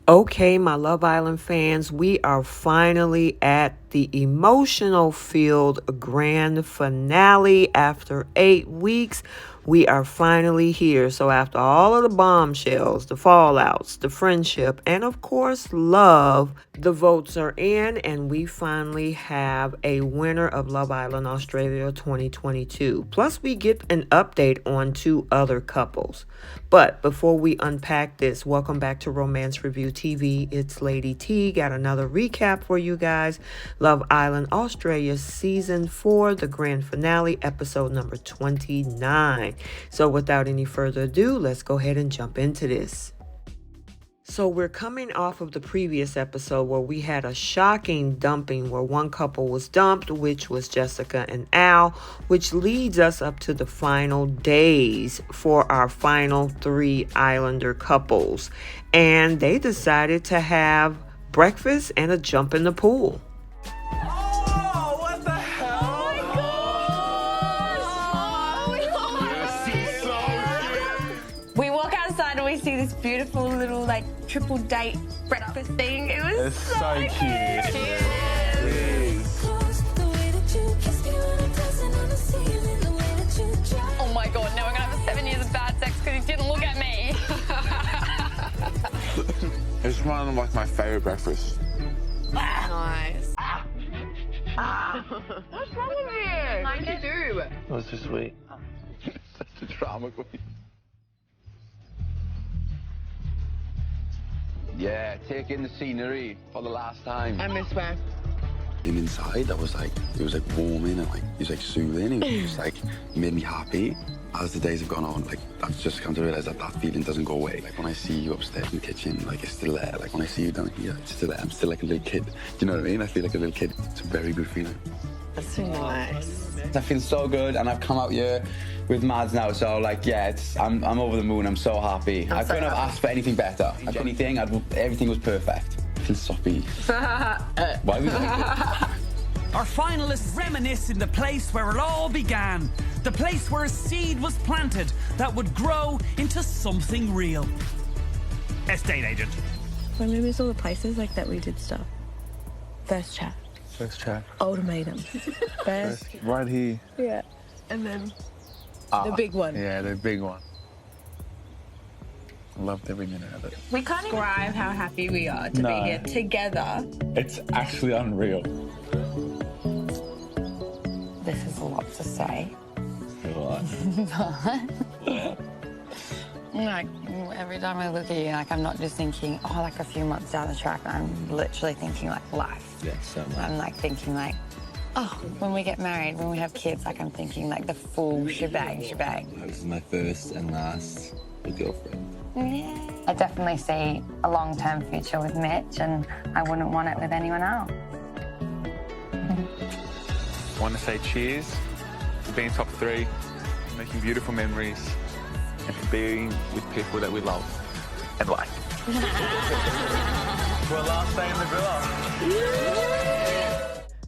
Okay, my Love Island fans, we are finally at the emotional field grand finale after 8 weeks. We are finally here. So after all of the bombshells, the fallouts, the friendship, and of course love, the votes are in and we finally have a winner of Love Island Australia 2022. Plus we get an update on 2 other couples. But before we unpack this, welcome back to Romance Review TV. It's Lady T. Got another recap for you guys. Love Island Australia Season 4, the grand finale, episode number 29. So without any further ado, let's go ahead and jump into this. So we're coming off of the previous episode where we had a shocking dumping where one couple was dumped, which was Jessica and Al, which leads us up to the final days for our final 3 Islander couples. And they decided to have breakfast and a jump in the pool. Oh, what the hell? We walk outside and we see this beautiful little like triple date breakfast thing. It was so cute. Cheers. Oh my god, now we're gonna have 7 years of bad sex because he didn't look at me. It's one of like my favorite breakfasts. Nice. What's wrong with you? What did you do? It was too sweet. Such a drama queen. Yeah, take in the scenery for the last time. I miss where. And inside, that was like, it was like warming and like, it was like soothing. It was like, made me happy. As the days have gone on, like, I've just come to realize that that feeling doesn't go away. Like, when I see you upstairs in the kitchen, like, it's still there. Like, when I see you down here, it's still there. I'm still like a little kid. Do you know what I mean? I feel like a little kid. It's a very good feeling. That's so nice. I feel so good, and I've come out here with Mads now, so like, yeah, I'm over the moon. I'm so happy. I couldn't have asked for anything better. Everything was perfect. I feel soppy. Why was that? Our finalists reminisce in the place where it all began. The place where a seed was planted that would grow into something real. Estate agent. When we miss all the places like that we did stuff. First chat. First chat. Ultimatum. First. Right here. Yeah. And then the big one. Yeah, the big one. Loved every minute of it. We can't describe how happy we are to be here together. It's actually unreal. This is a lot to say. Like, every time I look at you, like, I'm not just thinking, oh, like a few months down the track. I'm literally thinking, like, life. Yeah, so much. I'm, like, thinking, like, oh, when we get married, when we have kids, like, I'm thinking, like, the full shebang. This is my first and last girlfriend. Yeah. I definitely see a long-term future with Mitch, and I wouldn't want it with anyone else. Want to say cheers for being top 3, making beautiful memories, and for being with people that we love and like. For our last day in the villa.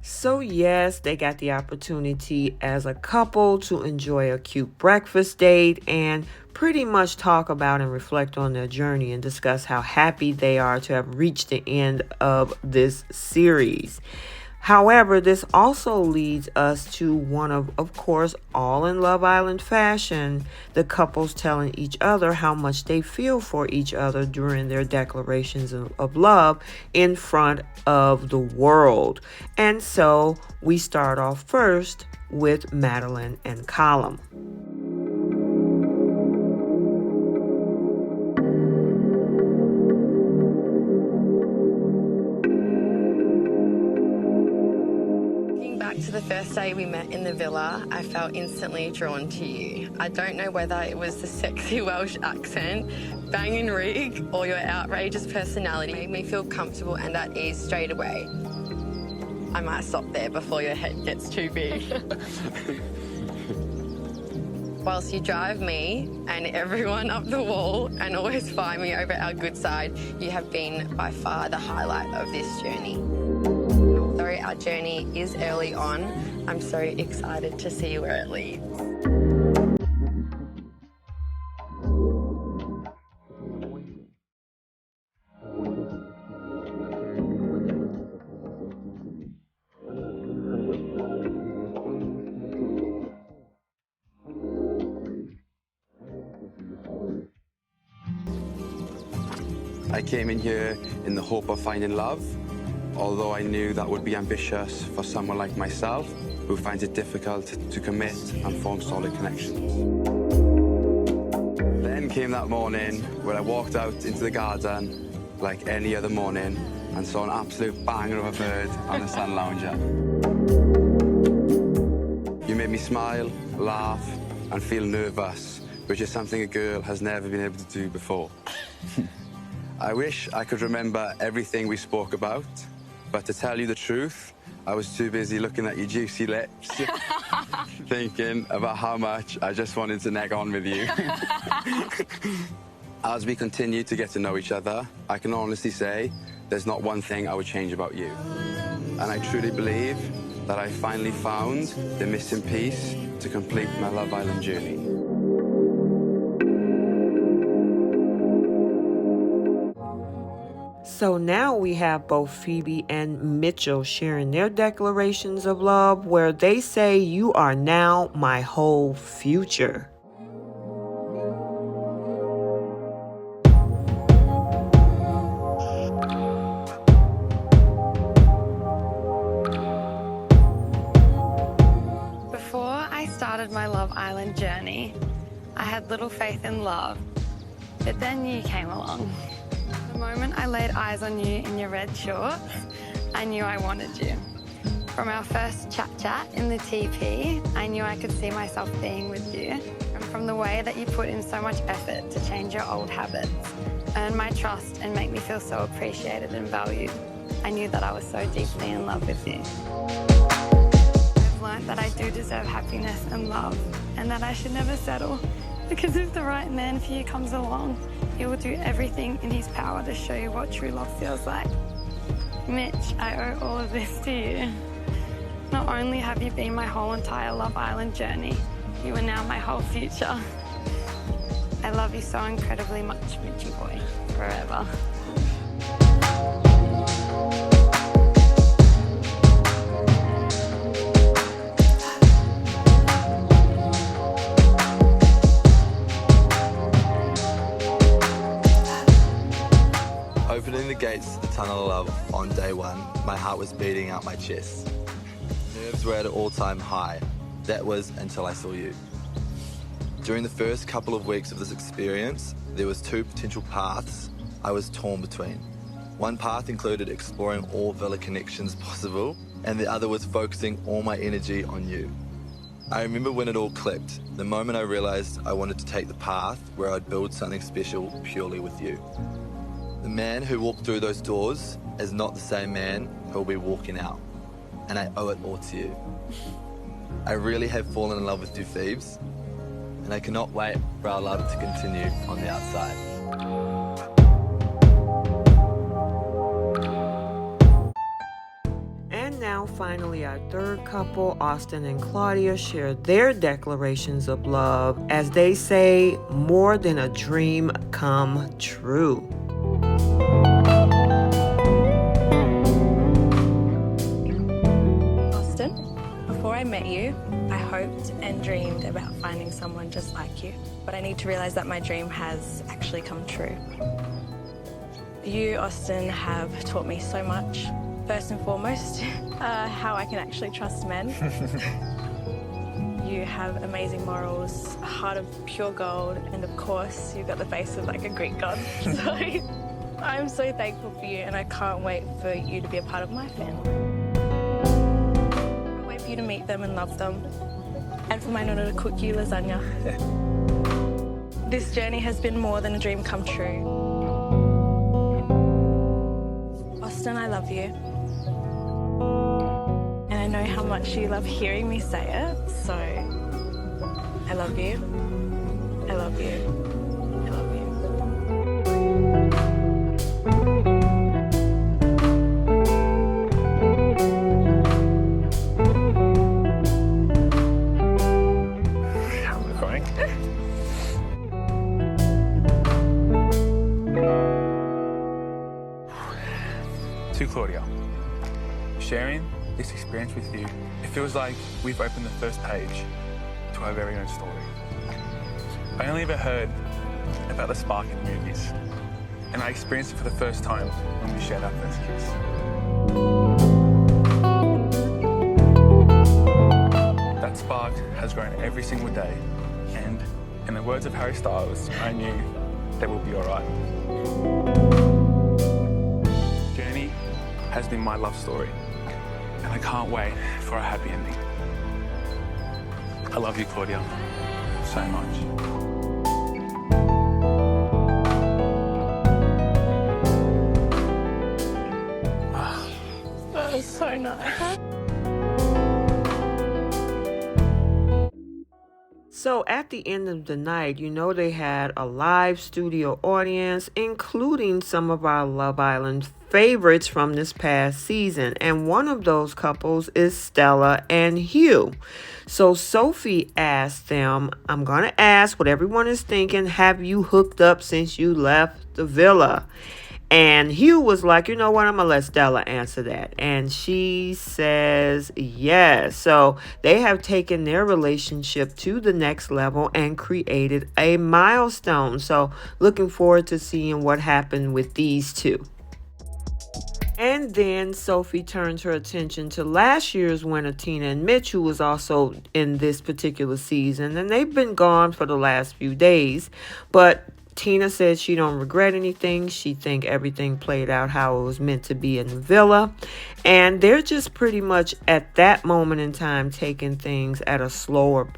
So yes, they got the opportunity as a couple to enjoy a cute breakfast date and pretty much talk about and reflect on their journey and discuss how happy they are to have reached the end of this series. However, this also leads us to one of course, all in Love Island fashion, the couples telling each other how much they feel for each other during their declarations of love in front of the world. And so we start off first with Madeline and Colum. To the first day we met in the villa, I felt instantly drawn to you. I don't know whether it was the sexy Welsh accent, banging rig, or your outrageous personality made me feel comfortable and at ease straight away. I might stop there before your head gets too big. Whilst you drive me and everyone up the wall and always find me over our good side, you have been by far the highlight of this journey. Although our journey is early on, I'm so excited to see where it leads. I came in here in the hope of finding love, although I knew that would be ambitious for someone like myself who finds it difficult to commit and form solid connections. Then came that morning where I walked out into the garden like any other morning and saw an absolute banger of a bird on the sun lounger. You made me smile, laugh, and feel nervous, which is something a girl has never been able to do before. I wish I could remember everything we spoke about, but to tell you the truth, I was too busy looking at your juicy lips, thinking about how much I just wanted to neg on with you. As we continue to get to know each other, I can honestly say there's not one thing I would change about you. And I truly believe that I finally found the missing piece to complete my Love Island journey. So now we have both Phoebe and Mitchell sharing their declarations of love where they say, "You are now my whole future." Before I started my Love Island journey, I had little faith in love, but then you came along. The moment I laid eyes on you in your red shorts, I knew I wanted you. From our first chat in the TP, I knew I could see myself being with you. And from the way that you put in so much effort to change your old habits, earn my trust and make me feel so appreciated and valued, I knew that I was so deeply in love with you. I've learned that I do deserve happiness and love, and that I should never settle, because if the right man for you comes along, he will do everything in his power to show you what true love feels like. Mitch, I owe all of this to you. Not only have you been my whole entire Love Island journey, you are now my whole future. I love you so incredibly much, Mitchy boy, forever. Opening the gates to the tunnel of love on day one, my heart was beating out my chest. Nerves were at an all-time high. That was until I saw you. During the first couple of weeks of this experience, there was two potential paths I was torn between. One path included exploring all villa connections possible, and the other was focusing all my energy on you. I remember when it all clicked, the moment I realized I wanted to take the path where I'd build something special purely with you. The man who walked through those doors is not the same man who will be walking out, and I owe it all to you. I really have fallen in love with you, Phoebes, and I cannot wait for our love to continue on the outside. And now finally our third couple, Austin and Claudia, share their declarations of love as they say, "More than a dream come true." Austin, before I met you, I hoped and dreamed about finding someone just like you. But I need to realize that my dream has actually come true. You, Austin, have taught me so much. First and foremost, how I can actually trust men. You have amazing morals, a heart of pure gold, and of course, you've got the face of like a Greek god. So I'm so thankful for you, and I can't wait for you to be a part of my family. I can't wait for you to meet them and love them, and for my nonna to cook you lasagna. This journey has been more than a dream come true. Austin, I love you. And I know how much you love hearing me say it, so I love you. I love you. I love you. I'm recording. To Claudia, sharing this experience with you, it feels like we've opened the first page to our very own story. I only ever heard about the spark in movies, And I experienced it for the first time when we shared our first kiss. That spark has grown every single day, and in the words of Harry Styles, I knew that we'll be alright. Journey has been my love story, and I can't wait for a happy ending. I love you, Claudia, so much. That was so nice. So at the end of the night, you know, they had a live studio audience, including some of our Love Island favorites from this past season. And one of those couples is Stella and Hugh. So Sophie asked them, I'm going to ask what everyone is thinking. Have you hooked up since you left the villa? And Hugh was like, you know what, I'm going to let Stella answer that. And she says yes. So they have taken their relationship to the next level and created a milestone. So looking forward to seeing what happened with these two. And then Sophie turns her attention to last year's winner, Tina and Mitch, who was also in this particular season. And they've been gone for the last few days. But Tina said she don't regret anything. She think everything played out how it was meant to be in the villa. And they're just pretty much at that moment in time taking things at a slower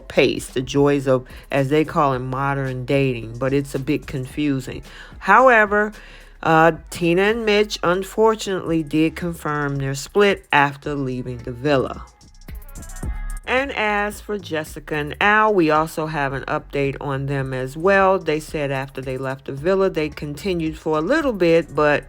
pace. The joys of, as they call it, modern dating. But it's a bit confusing. However, Tina and Mitch unfortunately did confirm their split after leaving the villa. And as for Jessica and Al, we also have an update on them as well. They said after they left the villa, they continued for a little bit, but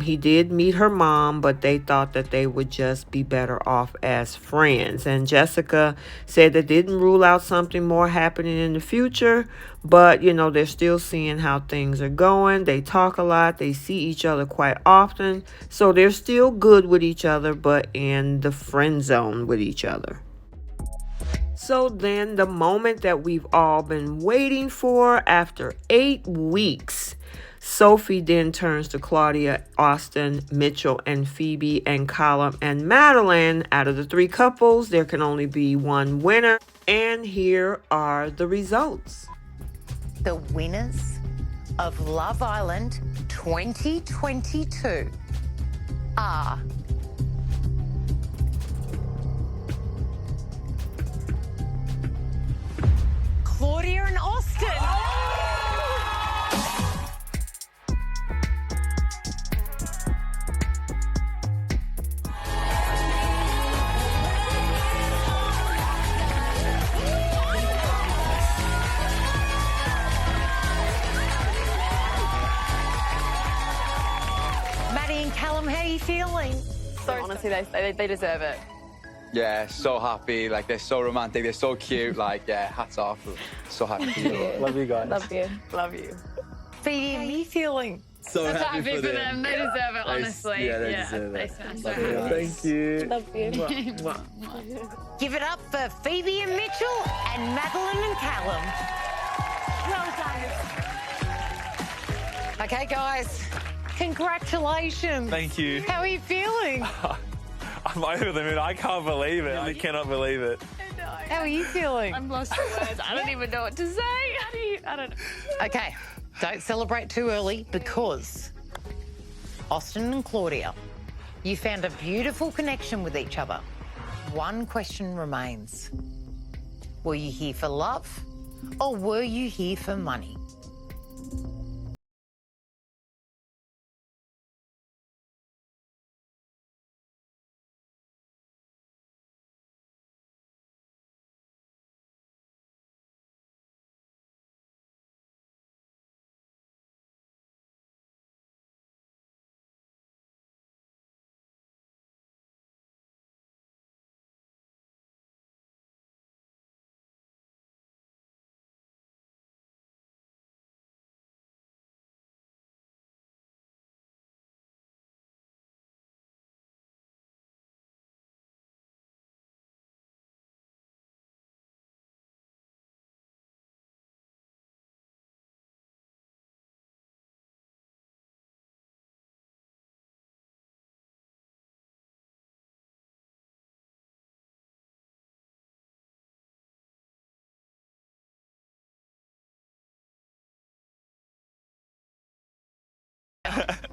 he did meet her mom, but they thought that they would just be better off as friends. And Jessica said they didn't rule out something more happening in the future, but, you know, they're still seeing how things are going. They talk a lot. They see each other quite often. So they're still good with each other, but in the friend zone with each other. So then the moment that we've all been waiting for after 8 weeks, Sophie then turns to Claudia, Austin, Mitchell, and Phoebe, and Callum, and Madeline. Out of the 3 couples, there can only be one winner. And here are the results. The winners of Love Island 2022 are Claudia and Austin. Maddie and Callum, how are you feeling? So honestly, they deserve it. Yeah, so happy. Like, they're so romantic. They're so cute. Like, yeah, hats off. So happy for you. Love you guys. Love you. Love you. Phoebe and me feeling. So happy for them. They deserve it, honestly. Yeah, they deserve it. Love you. Thank you. Love you. Give it up for Phoebe and Mitchell and Madeline and Callum. Well done. Okay, guys. Congratulations. Thank you. How are you feeling? I'm over the moon. I can't believe it. I cannot believe it. How are you feeling? I'm lost for words. I don't even know what to say. I don't know. Okay, don't celebrate too early because Austin and Claudia, you found a beautiful connection with each other. One question remains. Were you here for love or were you here for money?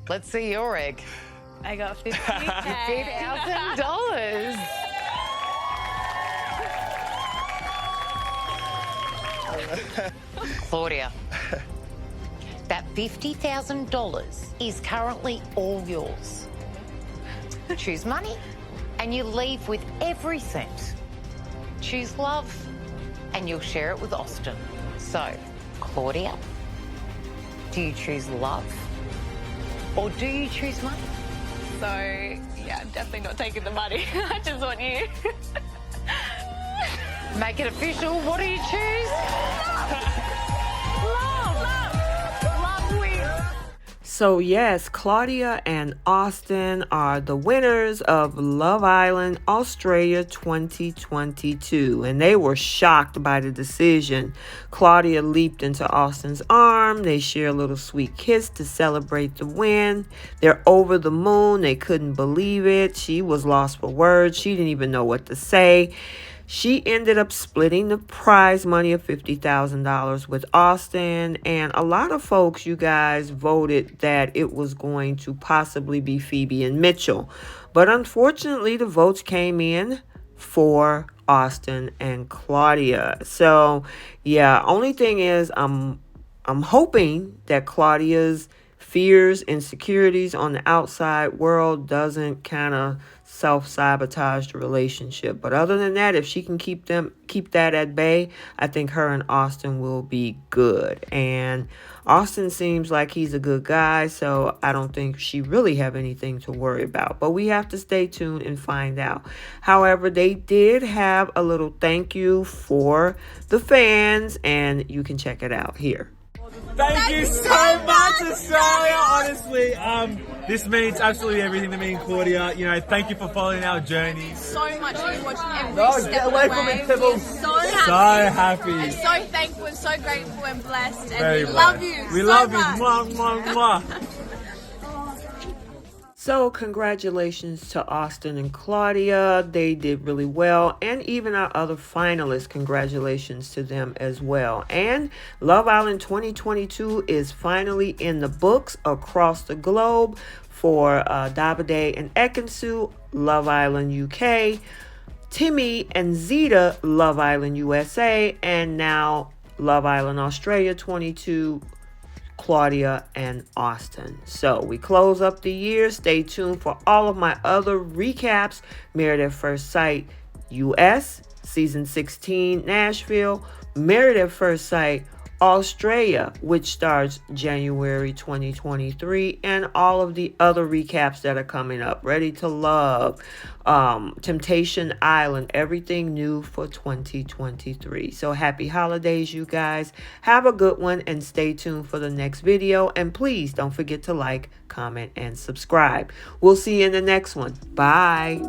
Let's see your egg. I got $50,000. Claudia, that $50,000 is currently all yours. Choose money and you leave with every cent. Choose love and you'll share it with Austin. So, Claudia, do you choose love or do you choose money? So, yeah, I'm definitely not taking the money. I just want you. Make it official. What do you choose? Love wins. So yes, Claudia and Austin are the winners of Love Island Australia 2022, and they were shocked by the decision. Claudia leaped into Austin's arm. They share a little sweet kiss to celebrate the win. They're over the moon. They couldn't believe it. She was lost for words. She didn't even know what to say. She ended up splitting the prize money of $50,000 with Austin, and a lot of folks, you guys, voted that it was going to possibly be Phoebe and Mitchell. But unfortunately, the votes came in for Austin and Claudia. So, yeah, only thing is I'm hoping that Claudia's fears, insecurities on the outside world doesn't kind of self-sabotage the relationship. But other than that, if she can keep that at bay, I think her and Austin will be good. And Austin seems like he's a good guy, so I don't think she really have anything to worry about. But we have to stay tuned and find out. However, they did have a little thank you for the fans, and you can check it out here. Thank you so much, Australia. Honestly, this means absolutely everything to me and Claudia. You know, thank you for following our journey. So much for you watching every step of the way. Pebble. So happy. I'm so thankful and so grateful and blessed. And Very we blessed. love you. We so love much. you. Mwah, mwah, mwah. So congratulations to Austin and Claudia. They did really well. And even our other finalists, congratulations to them as well. And Love Island 2022 is finally in the books across the globe for Davide and Ekansu, Love Island UK, Timmy and Zeta, Love Island USA, and now Love Island Australia 22, Claudia and Austin. So we close up the year. Stay tuned for all of my other recaps. Married at First Sight US, Season 16, Nashville. Married at First Sight Australia, which starts January 2023, and all of the other recaps that are coming up. Ready to Love, Temptation Island, everything new for 2023. So happy holidays, you guys. Have a good one and stay tuned for the next video. And please don't forget to like, comment, and subscribe. We'll see you in the next one. Bye.